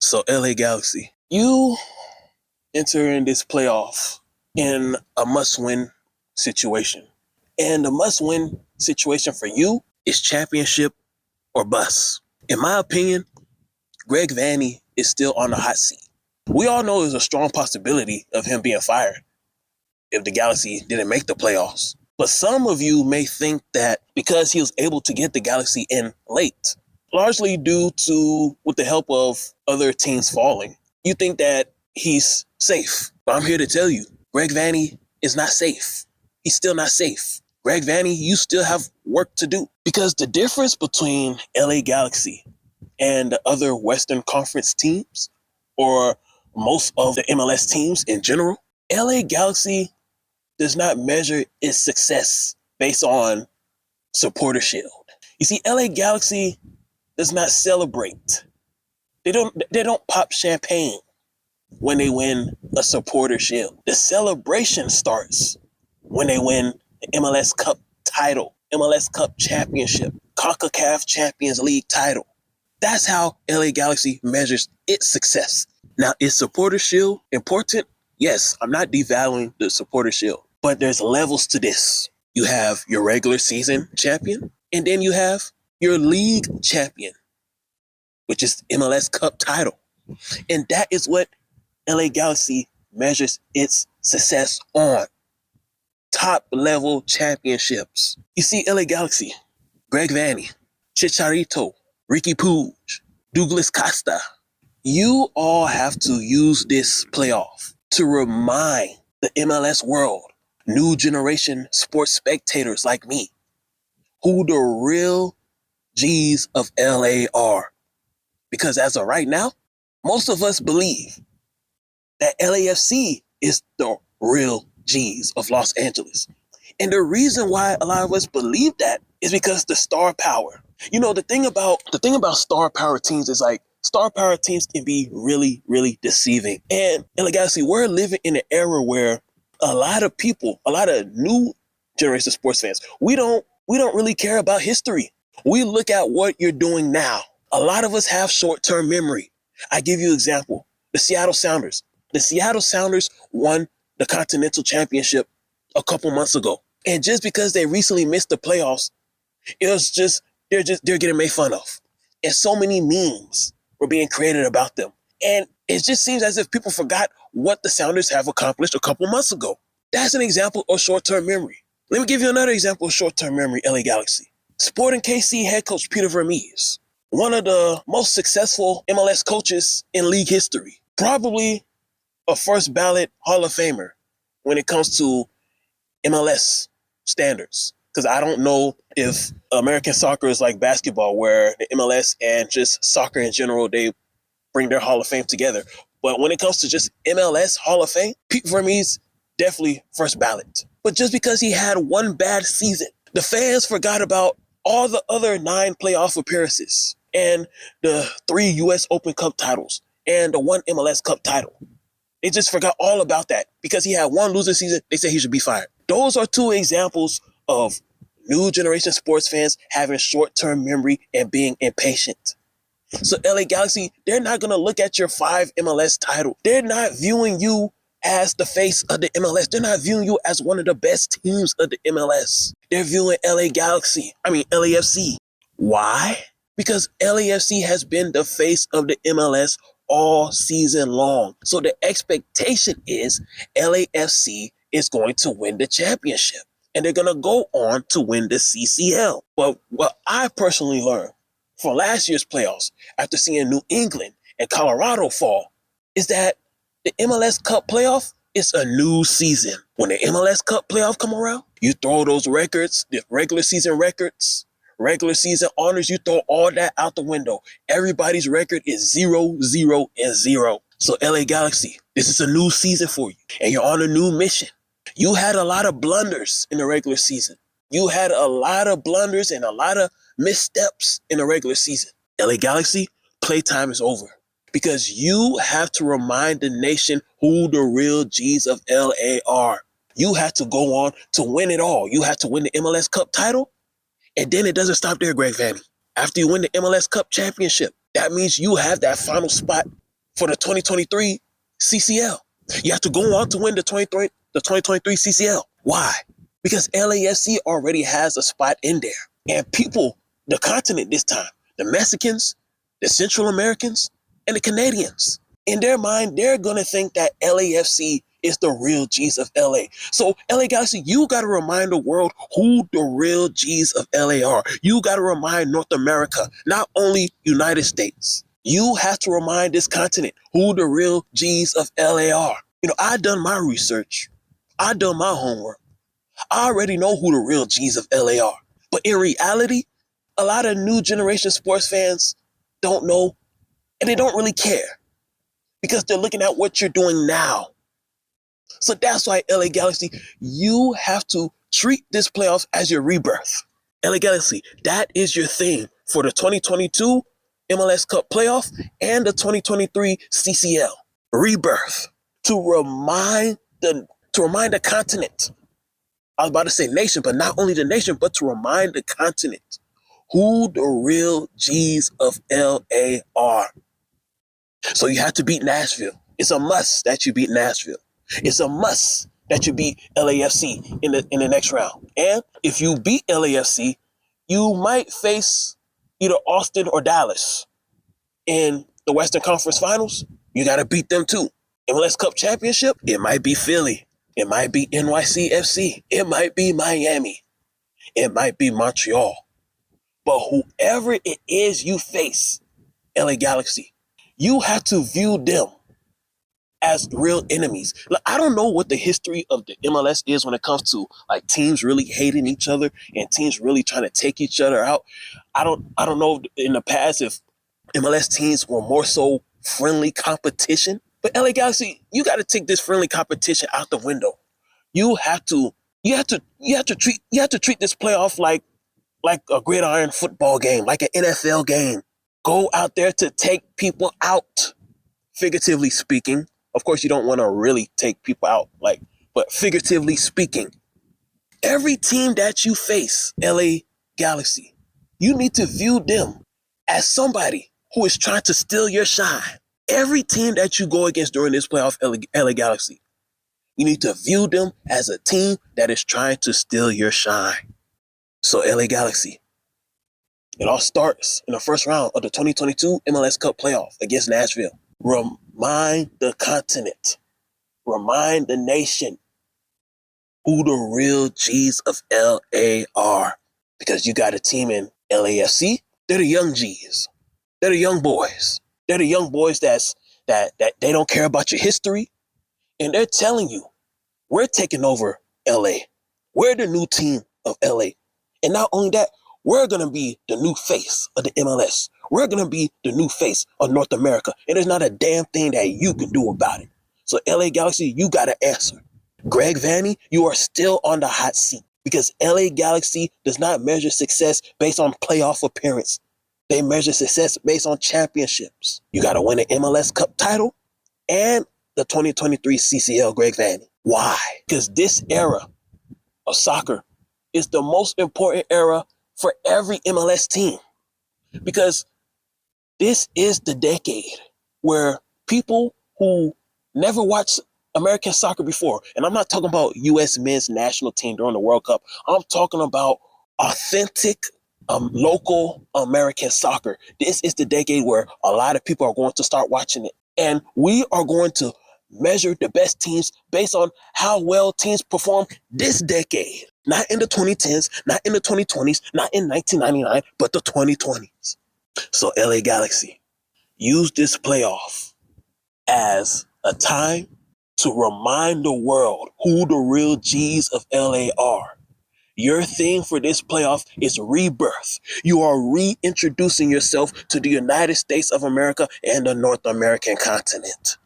So LA Galaxy, you enter in this playoff in a must-win situation. And the must-win situation for you is championship or bust. In my opinion, Greg Vanney is still on the hot seat. We all know there's a strong possibility of him being fired if the Galaxy didn't make the playoffs. But some of you may think that because he was able to get the Galaxy in late, largely due to with the help of other teams falling, you think that he's safe. But I'm here to tell you, Greg Vanney is not safe. He's still not safe. Greg Vanney, you still have work to do. Because the difference between LA Galaxy and the other Western Conference teams, or most of the MLS teams in general, LA Galaxy does not measure its success based on supporter shield. You see, LA Galaxy does not celebrate. They don't pop champagne when they win a supporter shield. The celebration starts when they win the MLS Cup title, MLS Cup championship, CONCACAF Champions League title. That's how LA Galaxy measures its success. Now, is supporter shield important? Yes, I'm not devaluing the supporter shield, but there's levels to this. You have your regular season champion, and then you have your league champion, which is MLS Cup title. And that is what LA Galaxy measures its success on. Top level championships. You see, LA Galaxy, Greg Vanney, Chicharito, Ricky Puig, Douglas Costa, you all have to use this playoff to remind the MLS world, new generation sports spectators like me, who the real G's of LA are. Because as of right now, most of us believe that LAFC is the real G's of Los Angeles. And the reason why a lot of us believe that is because the star power. You know, the thing about star power teams is like, star power teams can be really, really deceiving. And LA Galaxy, we're living in an era where a lot of people, a lot of new generation sports fans, we don't really care about history. We look at what you're doing now. A lot of us have short-term memory. I give you an example. The Seattle Sounders. The Seattle Sounders won the Continental Championship a couple months ago. And just because they recently missed the playoffs, it was just, they're getting made fun of. And so many memes were being created about them. And it just seems as if people forgot what the Sounders have accomplished a couple months ago. That's an example of short-term memory. Let me give you another example of short-term memory, LA Galaxy. Sporting KC head coach Peter Vermees, one of the most successful MLS coaches in league history, probably a first ballot Hall of Famer when it comes to MLS standards. Because I don't know if American soccer is like basketball, where the MLS and just soccer in general, they bring their Hall of Fame together. But when it comes to just MLS Hall of Fame, Pete Vermees, definitely first ballot. But just because he had one bad season, the fans forgot about all the other 9 playoff appearances and the 3 U.S. Open Cup titles and the 1 MLS Cup title. They just forgot all about that because he had one losing season. They said he should be fired. Those are 2 examples of new generation sports fans having short-term memory and being impatient. So LA Galaxy, they're not going to look at your 5 MLS title. They're not viewing you as the face of the MLS. They're not viewing you as one of the best teams of the MLS. They're viewing LAFC. Why? Because LAFC has been the face of the MLS all season long. So the expectation is LAFC is going to win the championship. And they're going to go on to win the CCL. But what I personally learned from last year's playoffs, after seeing New England and Colorado fall, is that the MLS Cup playoff is a new season. When the MLS Cup playoff come around, you throw those records, the regular season records, regular season honors, you throw all that out the window. Everybody's record is 0-0-0. So LA Galaxy, this is a new season for you, and you're on a new mission. You had a lot of blunders in the regular season. You had a lot of blunders and a lot of missteps in the regular season. LA Galaxy, playtime is over. Because you have to remind the nation who the real G's of LA are. You have to go on to win it all. You have to win the MLS Cup title. And then it doesn't stop there, Greg Vanney. After you win the MLS Cup championship, that means you have that final spot for the 2023 CCL. You have to go on to win the 2023 CCL. Why? Because LAFC already has a spot in there. And people, the continent this time, the Mexicans, the Central Americans, and the Canadians, in their mind, they're going to think that LAFC is the real G's of LA. So LA Galaxy, you got to remind the world who the real G's of LA are. You got to remind North America, not only United States. You have to remind this continent who the real G's of LA are. I've done my research. I've done my homework. I already know who the real G's of LA are. But in reality, a lot of new generation sports fans don't know, and they don't really care because they're looking at what you're doing now. So that's why LA Galaxy, you have to treat this playoff as your rebirth. LA Galaxy, that is your theme for the 2022 MLS Cup playoff and the 2023 CCL. Rebirth. To remind the continent. I was about to say nation, but not only the nation, but to remind the continent who the real G's of LA are. So you have to beat Nashville. It's a must that you beat Nashville. It's a must that you beat LAFC in the next round. And if you beat LAFC, you might face either Austin or Dallas in the Western Conference Finals. You got to beat them too. MLS Cup Championship, it might be Philly. It might be NYCFC. It might be Miami. It might be Montreal. But whoever it is you face, LA Galaxy, you have to view them as real enemies. I don't know what the history of the MLS is when it comes to teams really hating each other and teams really trying to take each other out. I don't know in the past if MLS teams were more so friendly competition. But LA Galaxy, you got to take this friendly competition out the window. You have to treat this playoff like a gridiron football game, like an NFL game. Go out there to take people out, figuratively speaking. Of course, you don't want to really take people out, but figuratively speaking, every team that you face, LA Galaxy, you need to view them as somebody who is trying to steal your shine. Every team that you go against during this playoff, LA Galaxy, you need to view them as a team that is trying to steal your shine. So LA Galaxy, it all starts in the first round of the 2022 MLS Cup playoff against Nashville. Remind the continent, remind the nation who the real G's of LA are. Because you got a team in LAFC, they're the young G's. They're the young boys. They're the young boys that they don't care about your history. And they're telling you, we're taking over LA. We're the new team of LA. And not only that, we're going to be the new face of the MLS. We're going to be the new face of North America. And there's not a damn thing that you can do about it. So LA Galaxy, you got to answer. Greg Vanny, you are still on the hot seat because LA Galaxy does not measure success based on playoff appearance. They measure success based on championships. You got to win an MLS Cup title and the 2023 CCL, Greg Vanny. Why? Because this era of soccer is the most important era for every MLS team. Because this is the decade where people who never watched American soccer before, and I'm not talking about U.S. men's national team during the World Cup. I'm talking about authentic local American soccer. This is the decade where a lot of people are going to start watching it. And we are going to measure the best teams based on how well teams perform this decade. Not in the 2010s, not in the 2020s, not in 1999, but the 2020s. So LA Galaxy, use this playoff as a time to remind the world who the real G's of LA are. Your theme for this playoff is rebirth. You are reintroducing yourself to the United States of America and the North American continent.